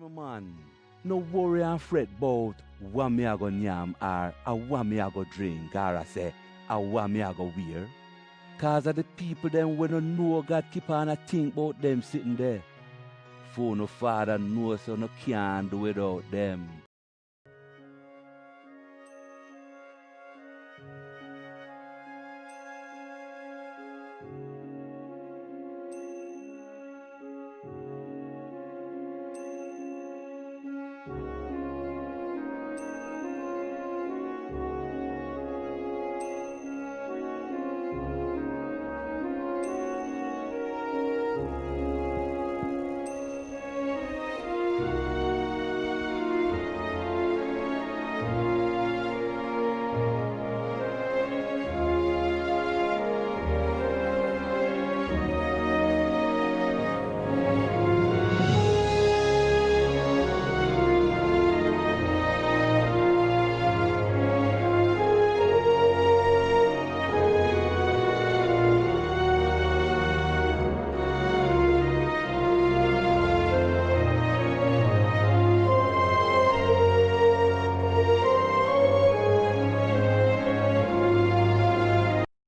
No man, no worry and fret bout what me a go yam or what me a go drink or I say what me a go wear. Cause of the people them when no know God keep on a think about them sitting there. For no father knows so no can't do without them.